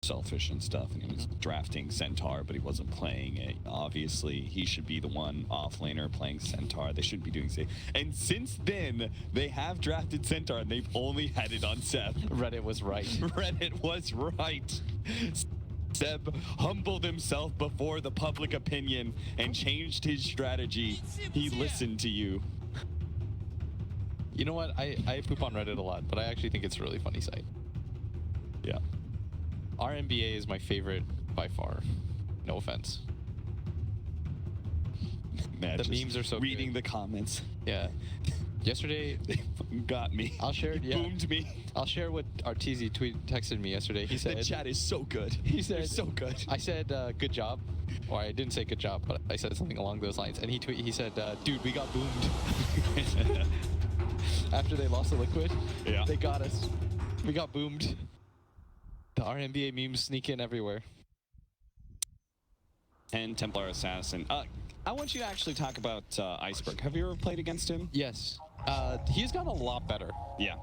selfish and stuff, and he was drafting Centaur, but he wasn't playing it. Obviously, he should be the one offlaner playing Centaur. They shouldn't be doing safe. And since then, they have drafted Centaur, and they've only had it on Seb. Reddit was right. Reddit was right. Seb humbled himself before the public opinion and changed his strategy. He listened to you. You know what? I poop on Reddit a lot, but I actually think it's a really funny site. Yeah. Our NBA is my favorite by far. No offense. Man, the memes are so reading good. the comments. Yeah. Yesterday They fucking got me. I'll share it. Yeah. Boomed me. I'll share what Arteezy texted me yesterday. He said The chat is so good. He said They're so good. I said good job, or I didn't say good job, but I said something along those lines. And he said, dude, we got boomed. After they lost the Liquid, Yeah. they got us. We got boomed. The RNBA memes sneak in everywhere. And Templar Assassin. I want you to actually talk about Iceberg. Have you ever played against him? Yes. He's gotten a lot better. Yeah.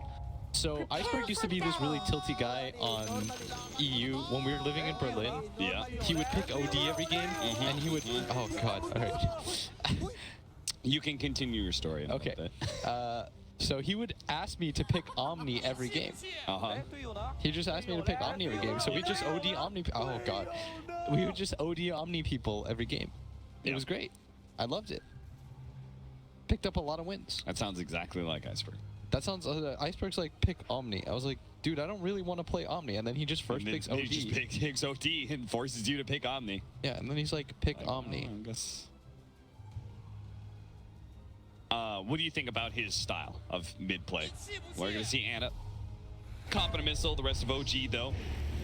So Iceberg used to be this really tilty guy on EU when we were living in Berlin. Yeah. He would pick OD every game, and he would. Oh God! All right. You can continue your story. Okay. So he would ask me to pick Omni every game. He just asked me to pick Omni every game. So we just OD Omni. Oh God. We would just OD Omni people every game. It was great. I loved it. Picked up a lot of wins. That sounds exactly like Iceberg. That sounds. Iceberg's like pick Omni. I was like, dude, I don't really want to play Omni. And then he just first picks OD. He just picks OD and forces you to pick Omni. Yeah, and then he's like, pick Omni. I guess. What do you think about his style of mid play? We're gonna see Anna copping a missile. The rest of OG though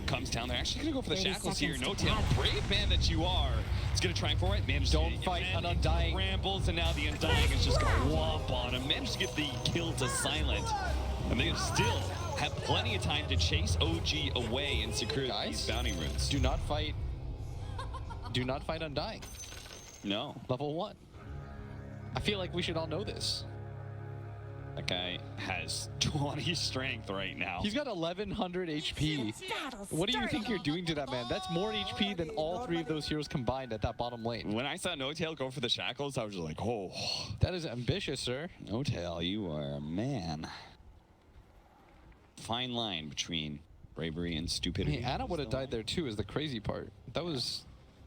comes down. They're actually gonna go for the shackles here. No tail, brave man that you are. He's gonna try for it. Managed Don't fight an Undying. Rambles, and now the Undying is just gonna whomp on him. Managed to get the kill to silent, and they still have plenty of time to chase OG away and secure these bounty runes. Do not fight. Do not fight Undying. No, Level 1. I feel like we should all know this. that guy has 20 strength right now. He's got 1100 HP. What do you think you're doing to that man? That's more HP than all three of those heroes combined at that bottom lane. When I saw No Tail go for the shackles, I was just like, oh. That is ambitious, sir. No Tail, you are a man. Fine line between bravery and I stupidity. mean, Anna would have died there too, is the crazy part. That was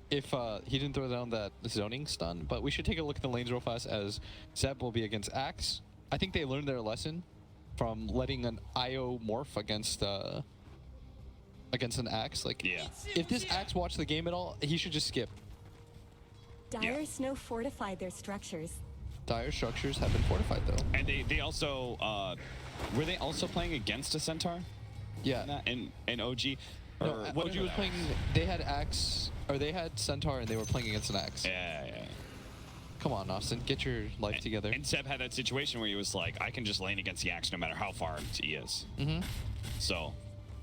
if he didn't throw down that zoning stun. But we should take a look at the lanes real fast, as Zeb will be against Axe. I think they learned their lesson from letting an IO morph against an Axe. Like, Yeah. if this Axe watched the game at all, he should just skip. Dire Snow fortified their structures. Dire structures have been fortified though. And they also, were they also playing against a Centaur? Yeah. And OG? No, Or OG was playing. They had Axe, or they had Centaur, and they were playing against an Axe. Yeah. Come on, Austin, get your life together. And Seb had that situation where he was like, I can just lane against the Axe no matter how far he is. So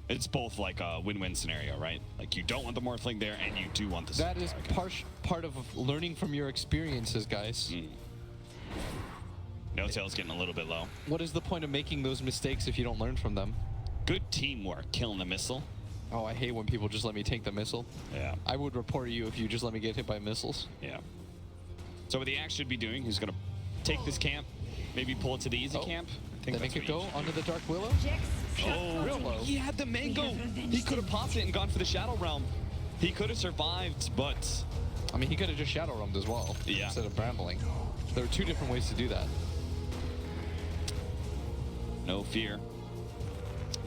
it's both like a win-win scenario, right? Like, you don't want the Morphling there, and you do want the That Centaur, is I guess. part of learning from your experiences, guys. No Tail's getting a little bit low. What is the point of making those mistakes if you don't learn from them? Good teamwork, killing the missile. Oh, I hate when people just let me take the missile. Yeah. I would report you if you just let me get hit by missiles. Yeah. So what the Axe should be doing, he's going to take this camp, maybe pull it to the easy camp. I think Then that's it could what go he- onto the Dark Willow. Oh, real low. He had the mango. He could have popped it and gone for the Shadow Realm. He could have survived, but... I mean, he could have just Shadow Roamed as well. Yeah. Instead of Brambling. There are two different ways to do that. No fear.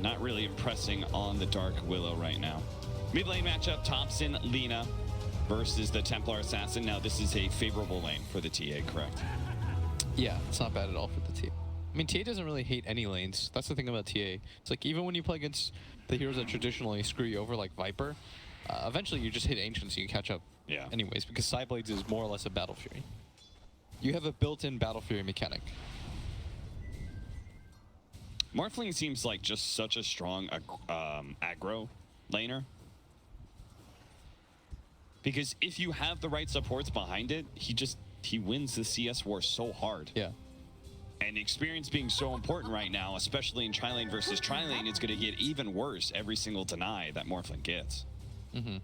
Not really impressing on the Dark Willow right now. Mid lane matchup, Thompson, Lina versus the Templar Assassin. Now, this is a favorable lane for the TA, correct? Yeah, it's not bad at all for the TA. I mean, TA doesn't really hate any lanes. That's the thing about TA. It's like, even when you play against the heroes that traditionally screw you over, like Viper, eventually you just hit Ancients and you catch up anyways, because Sideblades is more or less a Battle Fury. You have a built-in Battle Fury mechanic. Morphling seems like just such a strong aggro laner. Because if you have the right supports behind it, he wins the CS war so hard. Yeah. And experience being so important right now, especially in tri-lane versus tri-lane, it's going to get even worse every single deny that Morphlin gets. And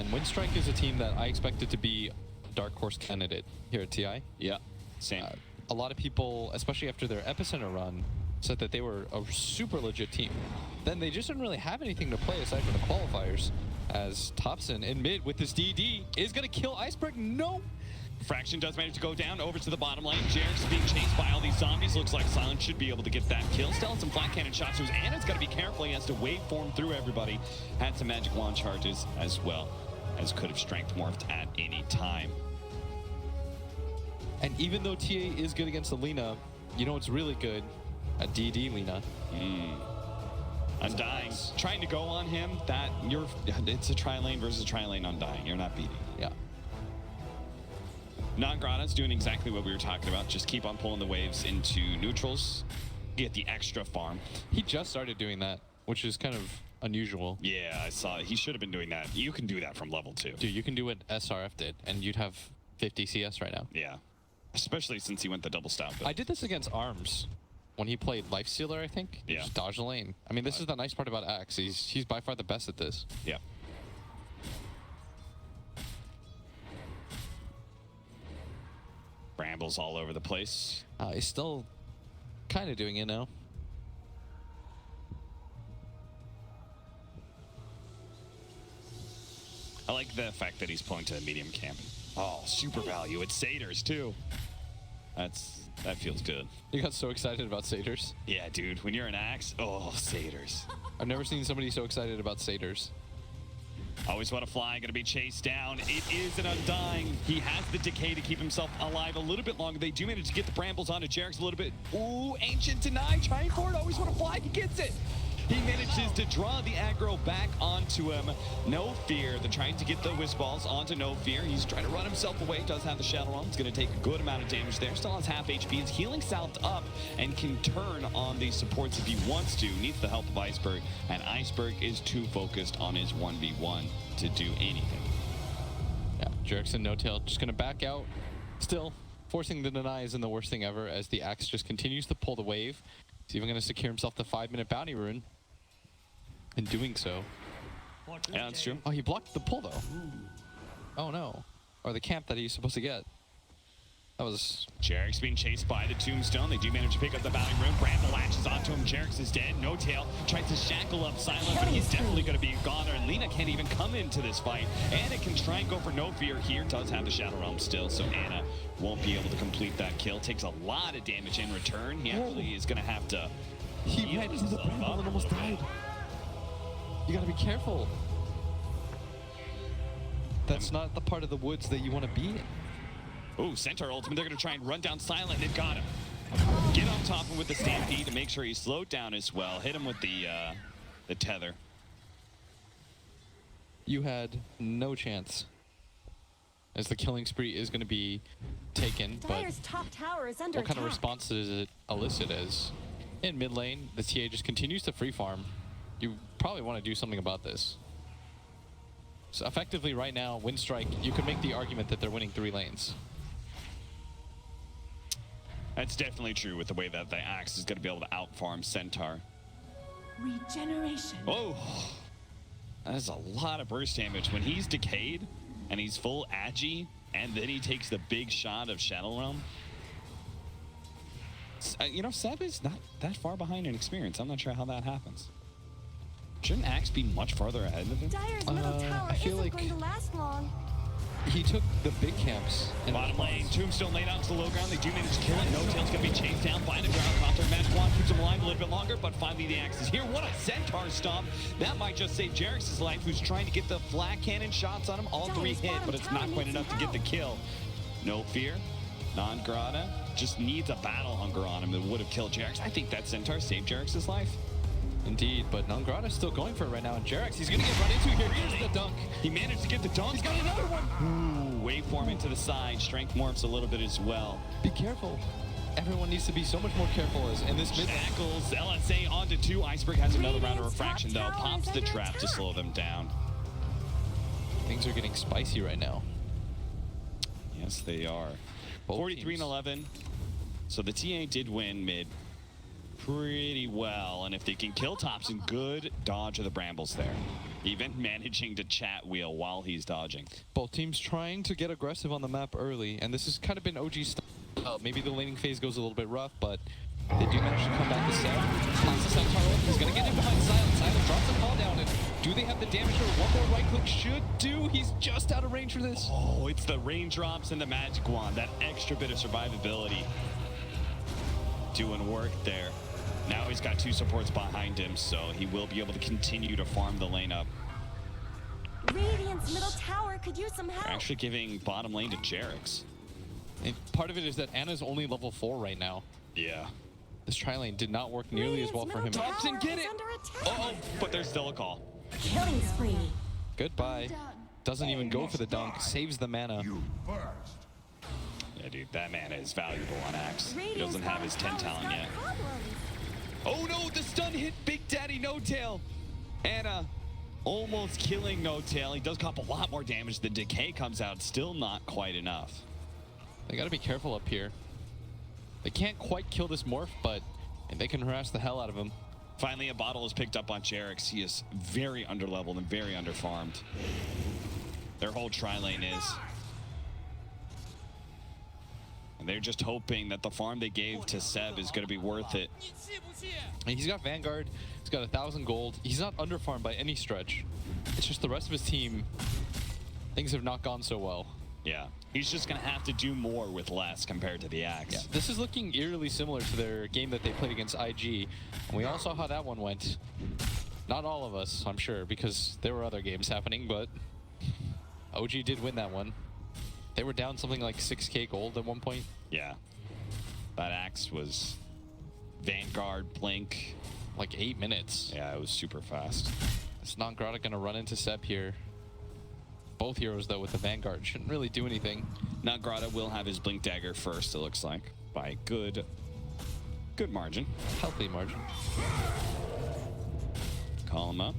Winstrike is a team that I expected to be a dark horse candidate here at TI. Yeah, same. A lot of people, especially after their Epicenter run, said that they were a super legit team. Then they just didn't really have anything to play aside from the qualifiers, as Thompson in mid with this DD is going to kill Iceberg. No! Fraction does manage to go down over to the bottom lane. Jarek's being chased by all these zombies. Looks like Silence should be able to get that kill. Still some flat cannon shots. So Anna's got to be careful. He has to waveform through everybody. Had some magic wand charges as well, as could have strength morphed at any time. And even though TA is good against Alina, you know it's really good at DD Lina. Undying, trying to go on him. It's a tri-lane versus tri-lane Undying. You're not beating. Yeah. Non-Grana's doing exactly what we were talking about. Just keep on pulling the waves into neutrals. Get the extra farm. He just started doing that, which is kind of unusual. Yeah, I saw it. He should have been doing that. You can do that from level 2. Dude, you can do what SRF did, and you'd have 50 CS right now. Yeah. Especially since he went the double stop. I did this against Arms when he played Lifestealer, I think. Yeah. Just dodge the lane. I mean, this is the nice part about Axe. He's by far the best at this. Yeah. Brambles all over the place. He's still kind of doing it now. I like the fact that he's pulling to the medium camp. Oh, super value. It's Satyrs too. That feels good. You got so excited about Satyrs. Yeah, dude. When you're an Axe, oh, Satyrs. I've never seen somebody so excited about Satyrs. Always want to fly, gonna be chased down. It is an Undying. He has the decay to keep himself alive a little bit longer. They do manage to get the Brambles onto Jarek's a little bit. Ooh, Ancient denied, trying for it. Always want to fly, he gets it. He manages to draw the aggro back onto him. No Fear. They're trying to get the Wisp Balls onto No Fear. He's trying to run himself away. Does have the Shadow Realm. It's going to take a good amount of damage there. Still has half HP. Is healing south up and can turn on these supports if he wants to. Needs the help of Iceberg. And Iceberg is too focused on his 1v1 to do anything. Yeah, Jerks and No Tail just going to back out. Still, forcing the deny isn't the worst thing ever as the Axe just continues to pull the wave. He's even going to secure himself the 5-minute bounty rune. In doing so. Yeah, that's true. Oh, he blocked the pull though. Oh no. Or the camp that he's supposed to get. That was... Jarek's being chased by the Tombstone. They do manage to pick up the bounty rune. Bramble latches onto him. Jarek's is dead. No Tail tries to shackle up Silence, but he's definitely going to be a goner. And Lina can't even come into this fight. Anna can try and go for No Fear here. Does have the Shadow Realm still, so Anna won't be able to complete that kill. Takes a lot of damage in return. He actually is going to have to... He ran into the Bramble and almost died. You gotta be careful. That's not the part of the woods that you want to be in. Ooh, Centaur ultimate. They're going to try and run down Silent. They've got him. Get on top of him with the Stampede to make sure he's slowed down as well. Hit him with the tether. You had no chance. As the killing spree is going to be taken, but Dire's top tower is under what kind of attack. response does it elicit as in mid lane, the TA just continues to free farm. You probably want to do something about this. So effectively right now, Winstrike, you could make the argument that they're winning 3 lanes. That's definitely true with the way that the Axe is going to be able to outfarm Centaur. Regeneration. Oh, that is a lot of burst damage. When he's decayed and he's full agi, and then he takes the big shot of Shadow Realm. You know, Seb is not that far behind in experience. I'm not sure how that happens. Shouldn't Axe be much farther ahead of him? Dire's middle tower I feel isn't like- going to last long. He took the big camps. And Bottom lane, Tombstone laid out to the low ground. They do manage to kill it. No Tail's going to be chased down by the ground. Conquer Magic Wand keeps him alive a little bit longer, but finally the Axe is here. What a Centaur stomp. That might just save Jarek's life, who's trying to get the flat cannon shots on him. All 3 hit, but it's not quite enough to get the kill. No Fear. Non-Grata just needs a battle hunger on him that would have killed Jarek's. I think that Centaur saved Jarek's life. Indeed, but Nangrata's still going for it right now, and Jarek's, he's gonna get run into here. Here's the dunk. He managed to get the dunk. He's got another one. Ooh, waveform into the side. Strength morphs a little bit as well. Be careful. Everyone needs to be so much more careful as in this mid lane. Shackles, LSA onto 2. Iceberg has another round of refraction though. Pops the trap to slow them down. Things are getting spicy right now. Yes, they are. Both 43 teams. and 11. So the TA did win mid pretty well. And if they can kill Thompson, good dodge of the Brambles there. Even managing to chat wheel while he's dodging. Both teams trying to get aggressive on the map early, and this has kind of been OG style. Maybe the laning phase goes a little bit rough, but they do manage to come back to set. Pops the Centaur. He's going to get in behind Silent. Silent drops a call down, and do they have the damage or one more right click should do? He's just out of range for this. Oh, it's the raindrops and the magic wand. That extra bit of survivability doing work there. Now he's got 2 supports behind him, so he will be able to continue to farm the lane up. Radiant's middle tower could use some help. Actually giving bottom lane to Jerix. And part of it is that Anna's only level 4 right now. Yeah. This tri-lane did not work nearly as well for him. Thompson, get it! Oh, but there's still a call. Killing spree. Goodbye. Doesn't even go for the dunk. Saves the mana. Yeah, dude, that mana is valuable on Axe. He doesn't have his 10 talent yet. Oh no, the stun hit Big Daddy No Tail. Anna almost killing No Tail. He does cop a lot more damage. The decay comes out, still not quite enough. They gotta be careful up here. They can't quite kill this morph, but they can harass the hell out of him. Finally, a bottle is picked up on Jerix. He is very underleveled and very underfarmed. Their whole tri-lane is. And they're just hoping that the farm they gave to Seb is going to be worth it. And he's got Vanguard. He's got 1,000 gold. He's not underfarmed by any stretch. It's just the rest of his team. Things have not gone so well. Yeah, he's just going to have to do more with less compared to the Axe. Yeah, this is looking eerily similar to their game that they played against IG. And we all saw how that one went. Not all of us, I'm sure, because there were other games happening, but OG did win that one. They were down something like 6k gold at one point. Yeah. That Axe was Vanguard, Blink. Like 8 minutes. Yeah, it was super fast. Is Nongrata gonna run into Seb here? Both heroes, though, with the Vanguard shouldn't really do anything. Nongrata will have his Blink Dagger first, it looks like, by good margin. Healthy margin. Call him up,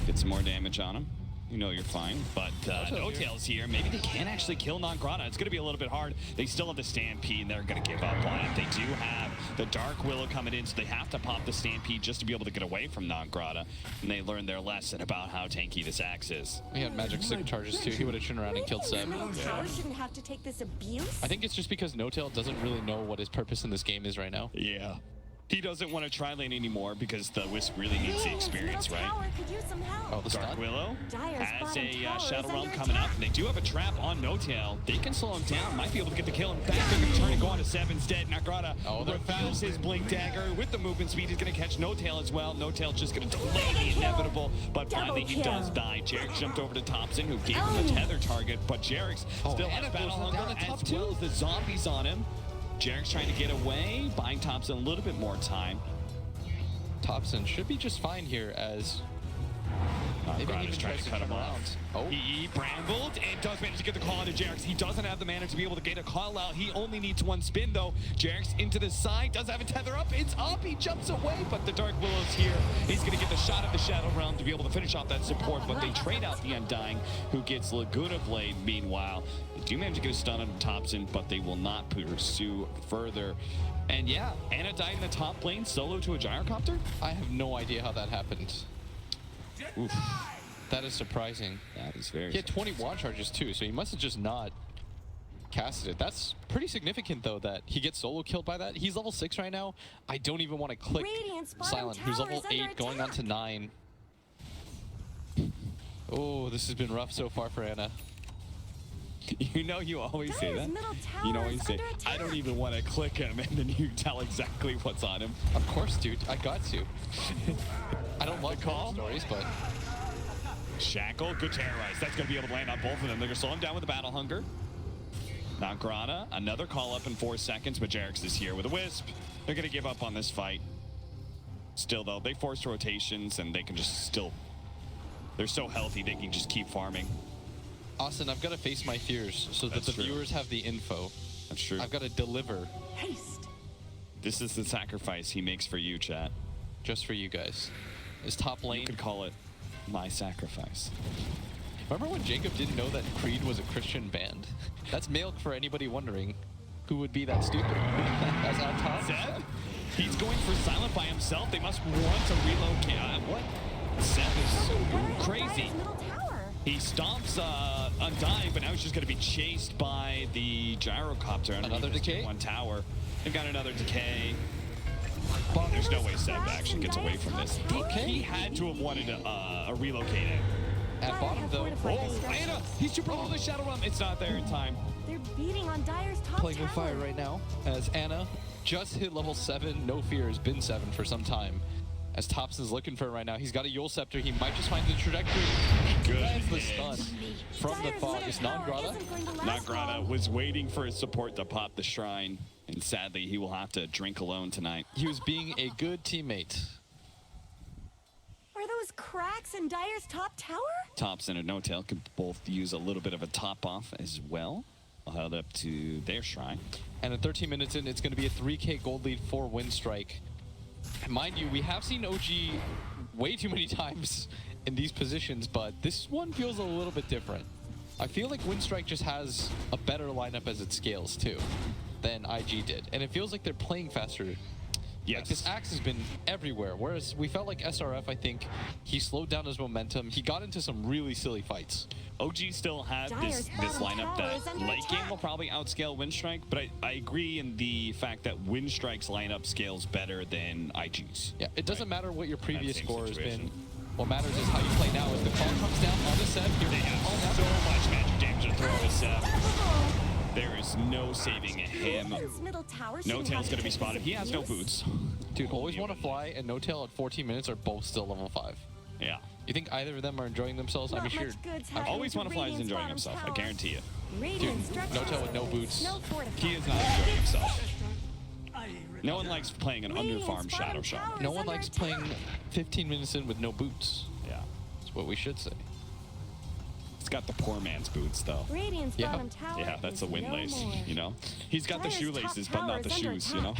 get some more damage on him. You know you're fine, but No Tail's here. Maybe they can actually kill Nongrata. It's going to be a little bit hard. They still have the Stampede, and they're going to give up on it. They do have the Dark Willow coming in, so they have to pop the Stampede just to be able to get away from Nongrata. And they learned their lesson about how tanky this Axe is. He had magic sick charges too. He would have turned around and killed Seb. Middle tower shouldn't have to take this abuse. I think it's just because No Tail doesn't really know what his purpose in this game is right now. Yeah. He doesn't want to tri-lane anymore because the Wisp really needs the experience, right? Oh, the Dark stun? Willow Dyer's has bottom a tower Shadow is Realm under coming up, attack. and they do have a trap on No Tail. They can slow him down, might be able to get the kill. In fact, they're going to turn and go on to Seb instead. Nongrata reveals his Blink Dagger with the movement speed. He's going to catch No Tail as well. No Tail just going to delay the inevitable, but finally he does die. Jerix jumped over to Thompson, who gave him a tether target, but Jerix still has Battle Hunger as well as the zombies on him. Jerix trying to get away, buying Thompson a little bit more time. Thompson should be just fine here as maybe he even trying tries to cut him around. off. Oh, He brambled and does manage to get the call out of Jerix. He doesn't have the mana to be able to get a call out. He only needs one spin though. Jerix into the side, does have a tether up. It's up, he jumps away, but the Dark Willow's here. He's gonna get the shot of the Shadow Realm to be able to finish off that support, but they trade out the Undying, who gets Laguna Blade meanwhile. They do manage to get a stun on Thompson, but they will not pursue further. And yeah, Anna died in the top lane solo to a gyrocopter? I have no idea how that happened. Oof. That is surprising. That is very He had 20 wand charges too, so he must have just not casted it. That's pretty significant though that he gets solo killed by that. He's level 6 right now. I don't even want to click Radiant's bottom Silent, who's tower level is under 8 going on to 9. Oh, this has been rough so far for Anna. You know you always say that. middle tower You know is you say, under I don't attack." even want to click him, and then you tell exactly what's on him. Of course, dude. I got to. I don't love call stories, but Shackle, good terrorize. That's going to be able to land on both of them. They're going to slow him down with the Battle Hunger. Nongrata, another call up in 4 seconds, but Jerix is here with a Wisp. They're going to give up on this fight. Still, though, they forced rotations, and they can just still... They're so healthy, they can just keep farming. Austin, I've got to face my fears so that That's the true. viewers have the info. That's true. I've got to deliver Haste. This is the sacrifice he makes for you, chat. just for you guys. His top You lane. could call it my sacrifice. Remember when Jacob didn't know that Creed was a Christian band? That's milk for anybody wondering. who would be that stupid as on top. Zeb, he's going for silent by himself. They must want to relocate. What? Zeb is so crazy. Middle tower. He stomps Undying, but now he's just going to be chased by the gyrocopter. Another decay? One tower. They've got another decay. There's no way Zeb actually gets away from this. He had to have wanted a relocate it. At bottom, though, Oh, Anna! He's super low in the Shadow Realm. It's not there in time. They're beating on Dire's top playing tower. with fire right now as Anna just hit level 7. No Fear has been 7 for some time. As Thompson's looking for it right now. He's got a Yule Scepter. He might just find the trajectory. Good Lands the hit. stun from the Dire's fog. middle It's tower non-Grata. isn't going to last Nagrata long. was waiting for his support to pop the shrine, and sadly, he will have to drink alone tonight. He was being a good teammate. Are those cracks in Dire's top tower? Thompson and No-Tail could both use a little bit of a top-off as well. I'll head up to their shrine. And at 13 minutes in, it's going to be a 3K gold lead for Winstrike. Mind you, we have seen OG way too many times in these positions, but this one feels a little bit different. I feel like Winstrike just has a better lineup as it scales too than IG did. And it feels like they're playing faster. Yes. Like this Axe has been everywhere, whereas we felt like SRF, I think, he slowed down his momentum. He got into some really silly fights. OG still had this lineup that late game will probably outscale Winstrike, but I agree in the fact that Winstrike's lineup scales better than IG's. Yeah, it doesn't matter what your previous same score has situation. been. What matters is how you play now. As the call comes down on the set, here They have so much magic damage to throw at Seb. There is no saving him. Radiant's middle tower No-Tail's shouldn't going to be have spotted. He has no abuse. boots. Dude, always want to fly and No-Tail at 14 minutes are both still level 5. Yeah. You think either of them are enjoying themselves? I Not mean, sure. much good's I'm happening Always to want to fly is Radiant's enjoying bottom himself. I tower. guarantee you. Radiant Dude, structures No-Tail with no face boots. no fortified. He is not enjoying himself. No one likes playing an Radiant's underfarmed Shadow bottom Shot. tower No is one under likes attack. playing 15 minutes in with no boots. Yeah. That's what we should say. It's got the poor man's boots, though. Radiant's Yeah. bottom tower Yeah, that's is a wind no lace, more. you know? He's got the Dire's shoelaces, top but not the tower is under shoes, you know?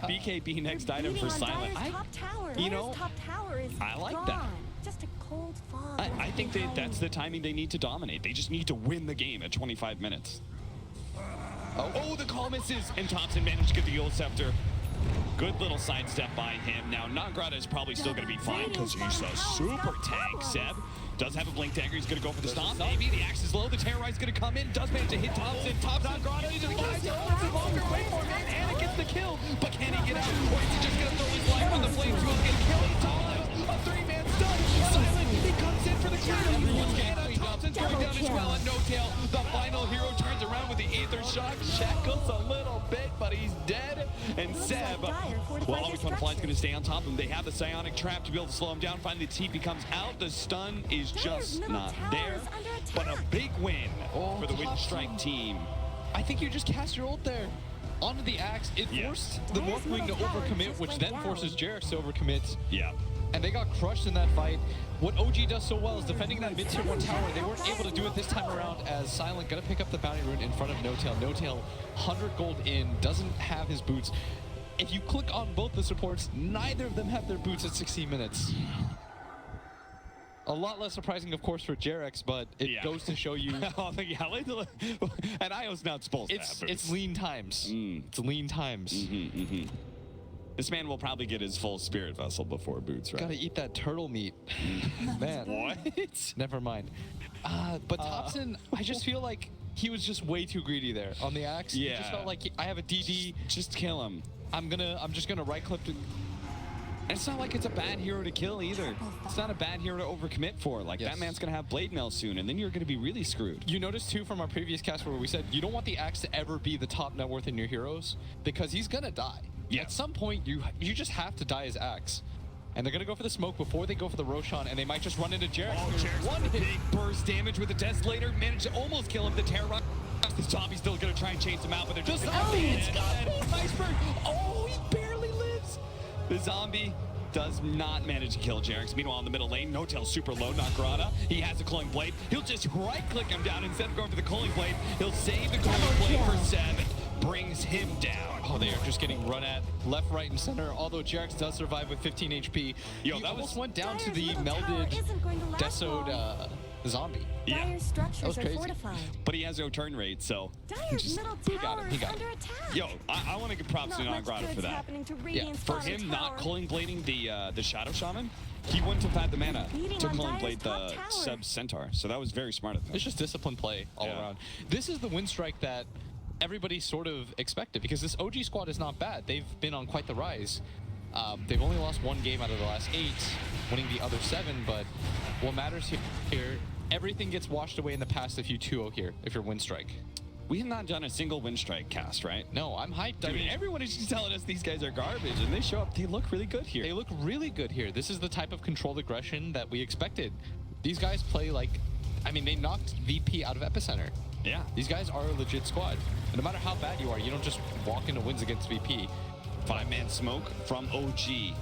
BKB next item for Silent. Top tower. you know, Dire's top tower is I like gone. that. Just a cold fog. I think behind. that's the timing they need to dominate. They just need to win the game at 25 minutes. Oh, the call misses, and Thompson managed to get the Yule Scepter. Good little sidestep by him. Now, Nagrata is probably still going to be fine because he's a super tank. Seb does have a blink dagger. He's going to go for the stomp. Maybe the axe is low. The Terrorize going to come in. Does manage to hit Thompson. Nagrata, he just lies. He holds it longer. Wait for him. Anna gets the kill. But can he get out? Or is he just going to throw his life on the flames? He'll get killed. It's a three-man stun. Silent. He comes in for the kill. Anna Thompson's going down as well. And No-Tail, the final hero, turns around with the Aether Shock. Shackles a little bit, but he's dead. And Seb, well, always when Fly's going to stay on top of him. They have the Psionic Trap to be able to slow him down. Finally, the TP comes out. The stun is just not there. But a big win for the Winstrike team. I think you just cast your ult there. Onto the Axe. It forced the North Wing to overcommit, which then forces Jarex to overcommit. Yeah. And they got crushed in that fight. What OG does so well is defending that mid-tier 1 tower. They weren't able to do it this time around as Silent gonna pick up the bounty rune in front of No-Tail. No-Tail, 100 gold in, doesn't have his boots. If you click on both the supports, neither of them have their boots at 16 minutes. A lot less surprising, of course, for Jarex, but it goes to show you And Io's not supposed to have boots. it's lean times. It's lean times. This man will probably get his full spirit vessel before boots, right? Gotta eat that turtle meat. Man. What? Never mind. But Thompson, I just feel like he was just way too greedy there on the Axe. Yeah. It just felt like I have a DD. Just kill him. I'm just gonna right click to. And it's not like it's a bad hero to kill either. It's not a bad hero to overcommit for. Like, that man's going to have Blade Mail soon, and then you're going to be really screwed. You noticed, too, from our previous cast where we said you don't want the Axe to ever be the top net worth in your heroes because he's going to die. Yeah. At some point, you just have to die as Axe. And they're going to go for the smoke before they go for the Roshan, and they might just run into Jarex. Oh, Jarex one with a hit. big burst damage with the Desolator. Managed to almost kill him. The Terror. The zombie's still going to try and chase him out, but they're just... Iceberg! Oh, he barely lives! The zombie does not manage to kill Jarex. Meanwhile, in the middle lane, No-Tail super low, Nagrata. He has a Culling Blade. He'll just right-click him down instead of going for the Culling Blade. He'll save the Culling Blade for Seb. Brings him down. Oh, they are just getting run at left, right, and center. Although Jarex does survive with 15 HP. Yo, he that almost was- went down to Dire's the middle tower melded isn't going to last Desoed long. zombie. Yeah. Dire's structures was are crazy. fortified. But he has no turn rate, so Dire's middle he got tower him, he is got him. under attack. yo, I want to give props to Not much Non-Grata for good's that. happening to Radiant's For bottom him tower. not culling blading the Shadow Shaman, he wouldn't have had the mana Beating to on culling Dire's blade the top tower. sub centaur. So that was very smart of him. It's just disciplined play all Yeah. around. This is the Winstrike that everybody sort of expected because this OG squad is not bad. They've been on quite the rise. They've only lost one game out of the last 8, winning the other 7, but what matters here, everything gets washed away in the past if you 2-0 here, if you're Winstrike. We have not done a single Winstrike cast, right? No, I'm hyped. I Dude, mean, everyone is just telling us these guys are garbage, and they show up. They look really good here. they look really good here. This is the type of controlled aggression that we expected. These guys play like, I mean, they knocked VP out of Epicenter. Yeah. These guys are a legit squad. And no matter how bad you are, you don't just walk into wins against VP. 5-man smoke from OG.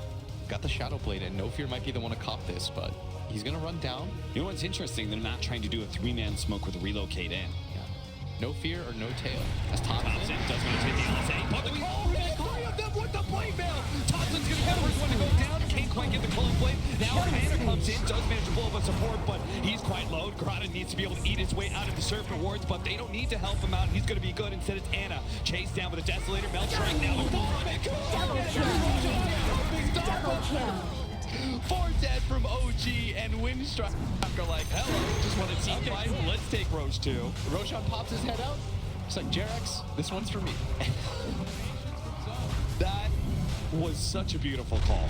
Got the Shadow Blade in. No Fear might be the one to cop this, but he's gonna run down. You know what's interesting? They're not trying to do a 3-man smoke with a relocate in. Yeah. No Fear or no tail. As Thompson. Thompson does want to take the LSA, but the three of them with the blade mail. Thompson's gonna be the first one to go down. Can't quite get the culling blade. Now Commander comes in, does manage to blow up a support, but he's quite low. Grata needs to be able to eat his way out of the Serpent Wards, but they don't need to help him out. He's gonna be good. Instead, it's Anna. Chased down with a Desolator. Melstrike now. Double kill. 4 dead from OG and Winstrike are like, hello, just want to team fight. Let's take Roche too. Roshan pops his head out. It's like, Jarex, this one's for me. That was such a beautiful call.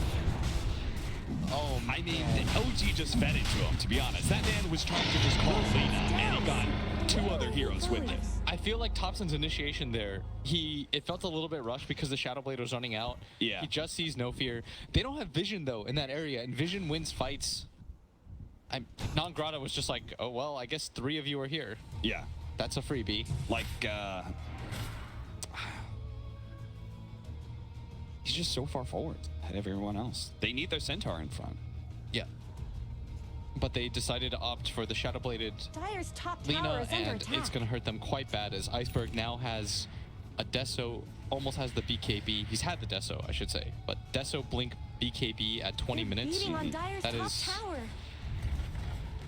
Oh, I mean, OG just fed it to him, to be honest. That man was trying to just call Lena, and he got 2 other heroes with it. I feel like Thompson's initiation there, it felt a little bit rushed because the Shadow Blade was running out. Yeah. He just sees No Fear. They don't have Vision, though, in that area, and Vision wins fights. Non-Grata was just like, oh, well, I guess 3 of you are here. Yeah. That's a freebie. Like, he's just so far forward ahead of everyone else. They need their Centaur in front. Yeah. But they decided to opt for the Shadow Bladed Dire's top tower Lena, is under and attack. it's going to hurt them quite bad as Iceberg now has a Deso, almost has the BKB. He's had the Deso, I should say. But Deso Blink BKB at 20 They're minutes. beating on Dire's That top is... tower.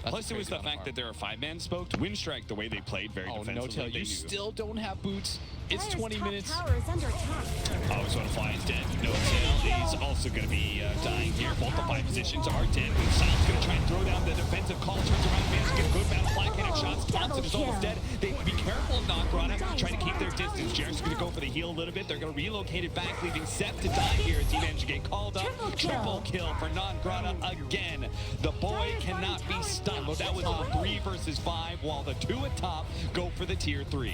That's Plus, a it was crazy the amount of fact that harm. they're a 5-man spoke. Winstrike, the way they played, very Oh, defensively. no tail. They You knew. still don't have boots. It's Dire's 20 top minutes. tower is under attack. Always want to fly is dead. No tail is also going to be dying here. Both the 5 positions are dead. Sal's going to try and throw down the defensive call. Turns around, manages to get a good amount of fly cannon shots. Thompson is almost dead. They be careful of Non-Grata, trying to keep their distance. Jared's going to go for the heal a little bit. They're going to relocate it back, leaving Seth to die here as he managed to get called up. Triple kill for Non-Grata again. The boy cannot be stunned. Well, that was a 3 versus 5, while the 2 at top go for the tier 3.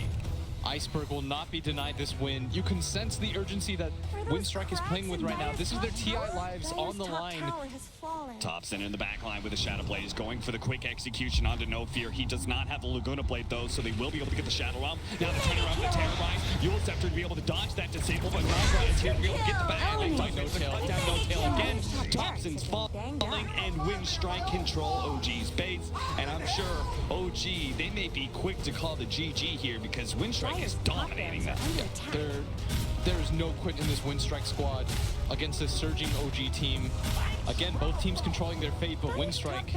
Iceberg will not be denied this win. You can sense the urgency that Winstrike is playing with right now. This is their TI lives on the line. Thompson in the back line with the Shadow Blade is going for the quick execution onto No Fear. He does not have the Laguna Blade though, so they will be able to get the Shadow Realm. Now the turn around the Terrorize. Yule Scepter to be able to dodge that disable, but Non-Grata is here to be able to get the bag. They fight No Tail. Cut down No Tail again. Thompson's falling, and Winstrike control OG's base. And I'm sure OG, they may be quick to call the GG here because Winstrike is dominating them. There is no quit in this Winstrike squad against this surging OG team. Again, both teams controlling their fate, but Winstrike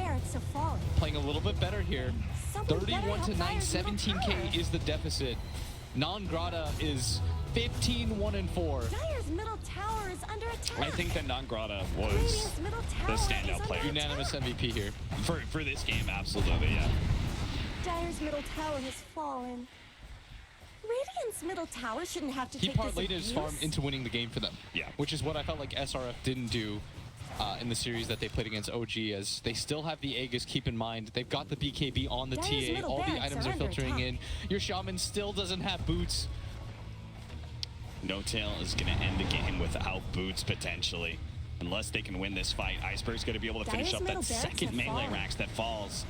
playing a little bit better here. 31 to 9, 17k is the deficit. Non-Grata is 15, 1 and 4. Dire's middle tower is under attack. I think that Non-Grata was Radiant's middle the tower standout is player. under Unanimous attack. MVP here. For this game, absolutely, yeah. Dire's middle tower has fallen. Radiant's middle tower shouldn't have to He take this parlayed his abuse. farm into winning the game for them. Yeah. Which is what I felt like SRF didn't do in the series that they played against OG, as they still have the Aegis, keep in mind. They've got the BKB on the Dire's TA. middle All the barracks items are are under filtering attack. in. Your Shaman still doesn't have boots. No Tail is going to end the game without boots, potentially. Unless they can win this fight. Iceberg's going to be able to finish Dire's up middle that barracks second have melee fallen. Rax that falls.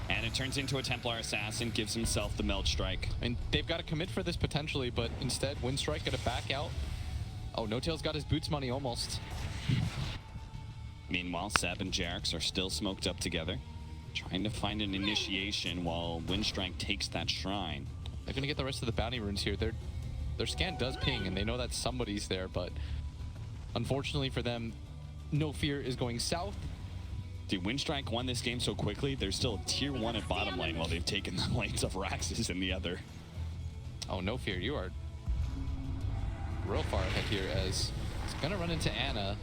And it turns into a Templar Assassin, gives himself the Meld Strike. And they've got to commit for this potentially, but instead, Winstrike got to back out. Oh, No Tail's got his boots money almost. Meanwhile, Seb and Jarex are still smoked up together, trying to find an initiation while Winstrike takes that shrine. They're going to get the rest of the bounty runes here. Their scan does ping, and they know that somebody's there, but unfortunately for them, No Fear is going south. Dude, Winstrike won this game so quickly, they're still tier 1 at bottom lane while they've taken the lanes of Raxus in the other. Oh, no fear. You are real far ahead here as he's going to run into Ana.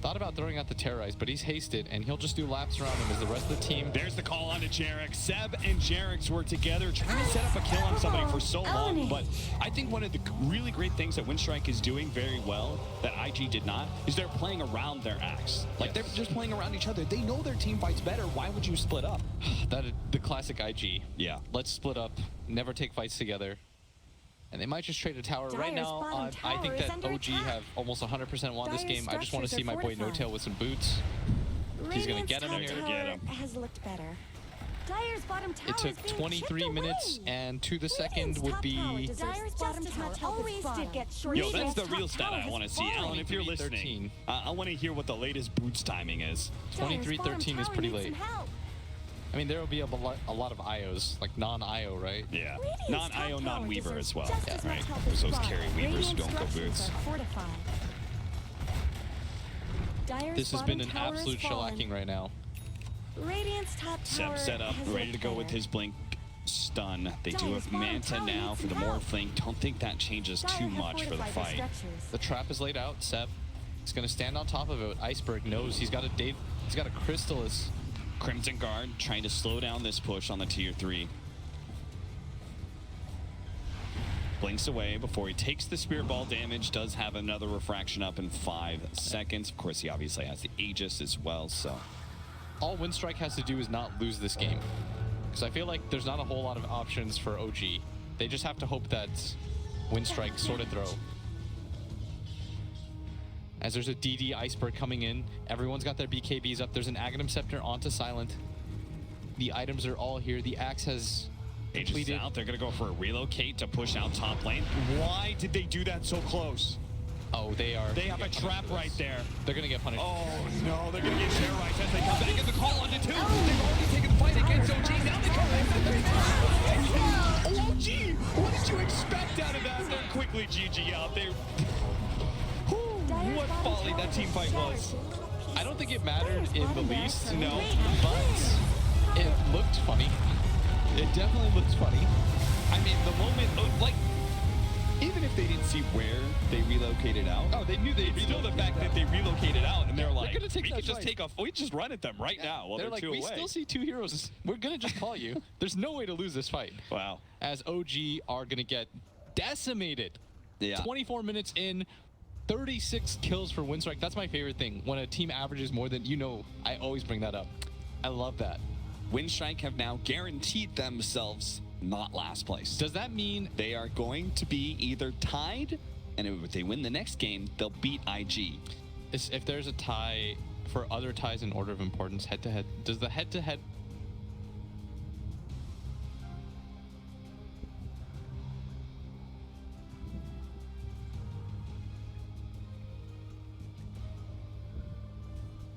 Thought about throwing out the Terrorize, but he's hasted, and he'll just do laps around him as the rest of the team. There's the call on to Jarek. Seb and Jarek were together trying to set up a kill on somebody for so long, but I think one of the really great things that Winstrike is doing very well that IG did not is they're playing around their axe. Like, they're just playing around each other. They know their team fights better. Why would you split up? That the classic IG. Yeah. Let's split up, never take fights together. And they might just trade a tower. Right Dyer's now, bottom I tower think is that under OG attack. have almost 100% won this Dyer's game. I just want to structures see are my boy fortified. No-Tail with some boots. He's gonna Radiant's get him top here. tower Get him. has looked better. Dyer's bottom tower It took is being 23 chipped minutes, away. and to the second Radiant's would top tower be... deserves Dyer's bottom just as tower much help always as did bottom. get short. Yo, that's Radiant's the real top stat tower I want to has see. Alan, if you're 23-13. listening, I want to hear what the latest boots timing is. Dyer's 23-13 bottom is tower pretty needs late. some help. I mean, there will be a lot of IOs, like non-IO, right? Yeah. Radiant's Non-IO, top tower non-Weaver deserves as well. just Yeah, as right. much help There's as those bottom. carry Weavers who Radiant's don't go structures boots. are fortified. Dyer's This has bottom been an tower is absolute fallen. shellacking right now. Radiant's top tower Seb set up, has ready to looked go with better. his blink stun. They do Dyer's have bottom Manta tower now needs for the some more help. flank. Don't think that changes Dyer too have much for the fortified their fight. structures. The trap is laid out. Seb is going to stand on top of it. Iceberg knows he's got a Crystallis. Crimson Guard trying to slow down this push on the tier 3. Blinks away before he takes the Spirit Ball damage. Does have another refraction up in 5 seconds. Of course, he obviously has the Aegis as well, so... All Winstrike has to do is not lose this game. Because I feel like there's not a whole lot of options for OG. They just have to hope that Winstrike sort of throw. As there's a DD Iceberg coming in. Everyone's got their BKBs up. There's an Aghanim Scepter onto Silent. The items are all here. The Axe has Aegis completed. out. They're going to go for a relocate to push out top lane. Why did they do that so close? Oh, they have They have a trap right there. They're going to get punished. Oh no, they're gonna get share rights as they come back in the call on to 2. They've already taken the fight against OG. Now they come back to 3. OG, what did you expect out of that? They're quickly GG out there. Dyer's What bottom folly tower that team fight shattered was. to little pieces. I don't think it mattered Dyer's in the bottom least, barracks are no, great. but it looked funny. It definitely looked funny. I mean, the moment, like, even if they didn't see where they relocated out, Oh, they knew they it's still the fact that they relocated out and they're like, gonna take we that could just fight." take off, we just run at them right now while They're they're like, 2 we away. still see 2 heroes. We're going to just call you. There's no way to lose this fight. Wow. As OG are going to get decimated. Yeah. 24 minutes in, 36 kills for Winstrike. That's my favorite thing. When a team averages more than, I always bring that up. I love that. Winstrike have now guaranteed themselves not last place. Does that mean They are going to be either tied, and if they win the next game, they'll beat IG. if there's a tie for other ties in order of importance, head-to-head, does the head-to-head